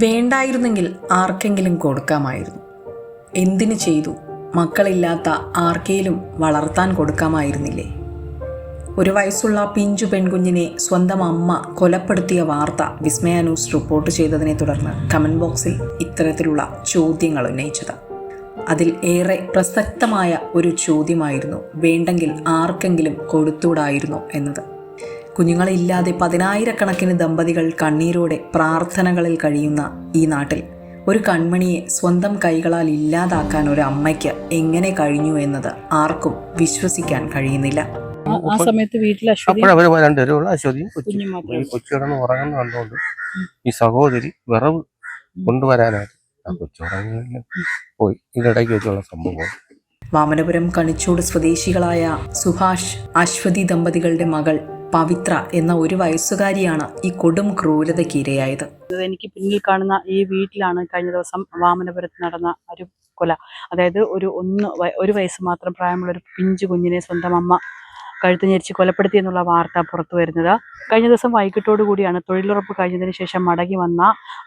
വേണ്ടായിരുന്നെങ്കിൽ ആർക്കെങ്കിലും കൊടുക്കാമായിരുന്നു. എന്തിനു ചെയ്തു? മക്കളില്ലാത്ത ആർക്കെങ്കിലും വളർത്താൻ കൊടുക്കാമായിരുന്നില്ലേ? 1 വയസ്സുള്ള പിഞ്ചു പെൺകുഞ്ഞിനെ സ്വന്തം അമ്മ കൊലപ്പെടുത്തിയ വാർത്ത വിസ്മയ ന്യൂസ് റിപ്പോർട്ട് ചെയ്തതിനെ തുടർന്ന് കമന്റ് ബോക്സിൽ ഇത്തരത്തിലുള്ള ചോദ്യങ്ങൾ ഉന്നയിച്ചത്. അതിൽ ഏറെ പ്രസക്തമായ ഒരു ചോദ്യമായിരുന്നു വേണ്ടെങ്കിൽ ആർക്കെങ്കിലും കൊടുത്തൂടായിരുന്നു എന്നത്. കുഞ്ഞുങ്ങളില്ലാതെ 10,000-കണക്കിന് ദമ്പതികൾ കണ്ണീരോടെ പ്രാർത്ഥനകളിൽ കഴിയുന്ന ഈ നാട്ടിൽ ഒരു കൺമണിയെ സ്വന്തം കൈകളാൽ ഇല്ലാതാക്കാൻ ഒരു അമ്മയ്ക്ക് എങ്ങനെ കഴിഞ്ഞു എന്നത് ആർക്കും വിശ്വസിക്കാൻ കഴിയുന്നില്ല. ആ സമയത്ത് വീട്ടിൽ കൊച്ചിടന്ന് ഉറങ്ങുന്ന കണ്ടുകൊണ്ട് ഈ സഹോദരി വിറവ് കൊണ്ടുവരാനായിട്ട് ആ കൊച്ചുറങ്ങില്ല പോയി. ഇതിനിടയ്ക്ക് വെച്ചുള്ള സംഭവം. വാമനപുരം കണിച്ചോട് സ്വദേശികളായ സുഭാഷ് അശ്വതി ദമ്പതികളുടെ മകൾ പവിത്ര എന്ന 1 വയസ്സുകാരിയാണ് ഈ കൊടും ക്രൂരതയ്ക്ക് ഇരയായത്. എനിക്ക് പിന്നിൽ കാണുന്ന ഈ വീട്ടിലാണ് കഴിഞ്ഞ ദിവസം വാമനപുരത്ത് നടന്ന ഒരു കൊല. അതായത് ഒരു വയസ്സ് മാത്രം പ്രായമുള്ള ഒരു പിഞ്ചു കുഞ്ഞിനെ സ്വന്തം അമ്മ കഴുത്ത് ഞെരിച്ച് കൊലപ്പെടുത്തി എന്നുള്ള വാർത്ത പുറത്തു വരുന്നത്. കഴിഞ്ഞ ദിവസം വൈകിട്ടോടു കൂടിയാണ് തൊഴിലുറപ്പ് കഴിഞ്ഞതിന് ശേഷം മടങ്ങി വന്ന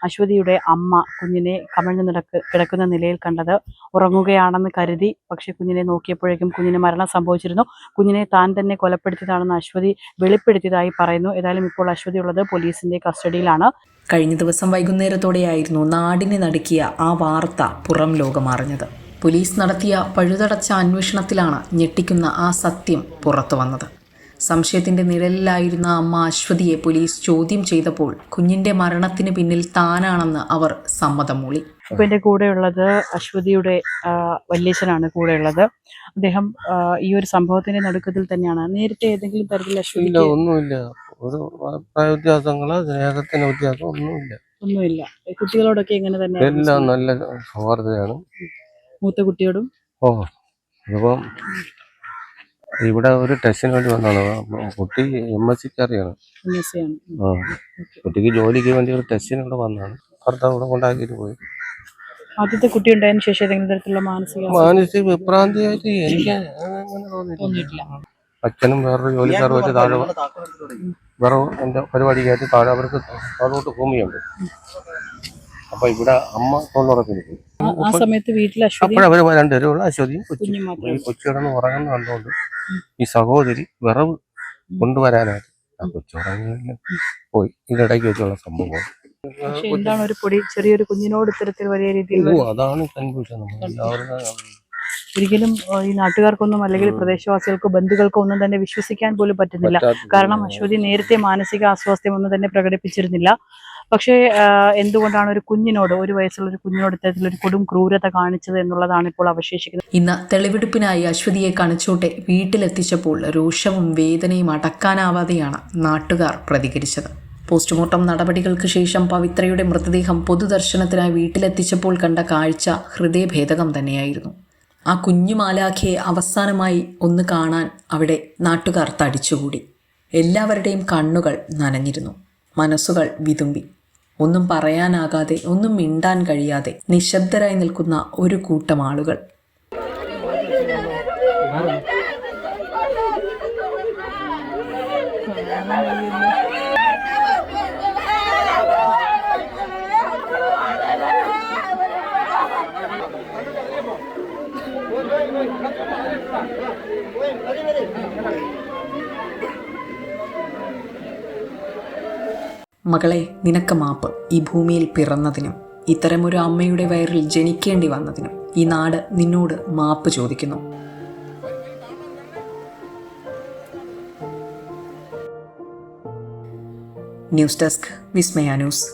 അശ്വതിയുടെ അമ്മ കുഞ്ഞിനെ കമിഴ്ന്നു കിടക്കുന്ന നിലയിൽ കണ്ടത്. ഉറങ്ങുകയാണെന്ന് കരുതി, പക്ഷെ കുഞ്ഞിനെ നോക്കിയപ്പോഴേക്കും കുഞ്ഞിന് മരണം സംഭവിച്ചിരുന്നു. കുഞ്ഞിനെ താൻ തന്നെ കൊലപ്പെടുത്തിയതാണെന്ന് അശ്വതി വെളിപ്പെടുത്തിയതായി പറയുന്നു. ഏതായാലും ഇപ്പോൾ അശ്വതി ഉള്ളത് പോലീസിന്റെ കസ്റ്റഡിയിലാണ്. കഴിഞ്ഞ ദിവസം വൈകുന്നേരത്തോടെയായിരുന്നു നാടിനെ നടുക്കിയ ആ വാർത്ത പുറം ലോകമറിഞ്ഞത്. പോലീസ് നടത്തിയ പഴുതടച്ച അന്വേഷണത്തിലാണ് ഞെട്ടിക്കുന്ന ആ സത്യം പുറത്തു വന്നത്. സംശയത്തിന്റെ നിഴലിലായിരുന്ന അമ്മ അശ്വതിയെ പോലീസ് ചോദ്യം ചെയ്തപ്പോൾ കുഞ്ഞിന്റെ മരണത്തിന് പിന്നിൽ താനാണെന്ന് അവർ സമ്മതം മൂളി. ഇപ്പൊ എന്റെ കൂടെയുള്ളത് അശ്വതിയുടെ വല്യച്ഛനാണ് കൂടെയുള്ളത്. അദ്ദേഹം ഈ ഒരു സംഭവത്തിന്റെ നടുക്കത്തിൽ തന്നെയാണ്. നേരത്തെ ഏതെങ്കിലും തരത്തിൽ അശ്വതി ഒന്നുമില്ല, ഒരു വ്യത്യാസങ്ങളോ സ്നേഹത്തിന് വ്യത്യാസം ഒന്നുമില്ല. കുട്ടികളോടൊക്കെ എങ്ങനെ തന്നെ എല്ലാം നല്ല സൗഹാർദ്ദമാണ്. മൂത്ത കുട്ടിയോടും അപ്പം ഇവിടെ ഒരു ടെസ്റ്റിന് വേണ്ടി വന്നതാണ്. കുട്ടി MSc-ക്കാരിയാണ്. കുട്ടിക്ക് ജോലിക്ക് വേണ്ടി ഒരു ടെസ്റ്റിന് ഇവിടെ വന്നതാണ്. ഭർത്താവ് ഇവിടെ കൊണ്ടാക്കിയിട്ട് പോയി. ആദ്യത്തെ കുട്ടി ഉണ്ടായതിനു ശേഷം ഏതെങ്കിലും തരത്തിലുള്ള മാനസിക വിഭ്രാന്തിയായിട്ട് എനിക്ക് അങ്ങനെ തോന്നിയിട്ടില്ല. അച്ഛനും വേറൊരു ജോലിക്കാരുമായിട്ട് താഴെ വേറെ എൻ്റെ പരിപാടിക്കായിട്ട് താഴെ അവർക്ക് താഴോട്ട് ഭൂമിയുണ്ട്. അപ്പൊ ഇവിടെ അമ്മ തൊഴിലുറപ്പിന് പോയി. ആ സമയത്ത് വീട്ടിൽ അപ്പോഴവര് 2 പേരുള്ള അശ്വതിയും കൊച്ചിടന്ന് ഉറങ്ങുന്ന കണ്ടുകൊണ്ട് ഈ സഹോദരി വിറവ് കൊണ്ടുവരാനായിട്ട് ആ കൊച്ചുറങ്ങില്ല പോയി. ഇതിനിടയ്ക്ക് വെച്ചുള്ള സംഭവം. എന്താണ് ഒരു ചെറിയൊരു കുഞ്ഞിനോട് ഇത്തരത്തിൽ വലിയ രീതിയിൽ അതാണ് കൺഫ്യൂഷൻ. ഒരിക്കലും ഈ നാട്ടുകാർക്കൊന്നും അല്ലെങ്കിൽ പ്രദേശവാസികൾക്കോ ബന്ധുക്കൾക്കോ ഒന്നും തന്നെ വിശ്വസിക്കാൻ പോലും പറ്റുന്നില്ല. കാരണം അശ്വതി നേരത്തെ മാനസിക അസ്വാസ്ഥ്യം ഒന്നും തന്നെ പ്രകടിപ്പിച്ചിരുന്നില്ല. പക്ഷേ എന്തുകൊണ്ടാണ് ഒരു കുഞ്ഞിനോട് 1 വയസ്സുള്ള ഒരു കുഞ്ഞിനോട് ഇത്തരത്തിലൊരു കൊടും ക്രൂരത കാണിച്ചത് എന്നുള്ളതാണ് ഇപ്പോൾ അവശേഷിക്കുന്നത്. ഇന്ന് തെളിവെടുപ്പിനായി അശ്വതിയെ കണിച്ചോട്ടെ വീട്ടിലെത്തിച്ചപ്പോൾ രോഷവും വേദനയും അടക്കാനാവാതെയാണ് നാട്ടുകാർ പ്രതികരിച്ചത്. പോസ്റ്റ്മോർട്ടം നടപടികൾക്ക് ശേഷം പവിത്രയുടെ മൃതദേഹം പൊതുദർശനത്തിനായി വീട്ടിലെത്തിച്ചപ്പോൾ കണ്ട കാഴ്ച ഹൃദയഭേദകം തന്നെയായിരുന്നു. ആ കുഞ്ഞു മാലാഖയെ അവസാനമായി ഒന്ന് കാണാൻ അവിടെ നാട്ടുകാർ തടിച്ചുകൂടി. എല്ലാവരുടെയും കണ്ണുകൾ നനഞ്ഞിരുന്നു, മനസ്സുകൾ വിതുമ്പി. ഒന്നും പറയാനാകാതെ, ഒന്നും മിണ്ടാൻ കഴിയാതെ നിശബ്ദരായി നിൽക്കുന്ന ഒരു കൂട്ടം ആളുകൾ. മകളെ, നിനക്ക് മാപ്പ്. ഈ ഭൂമിയിൽ പിറന്നതിനും ഇത്തരമൊരു അമ്മയുടെ വയറിൽ ജനിക്കേണ്ടി വന്നതിനും ഈ നാട് നിന്നോട് മാപ്പ് ചോദിക്കുന്നു. ന്യൂസ് ഡെസ്ക്, വിസ്മയ ന്യൂസ്.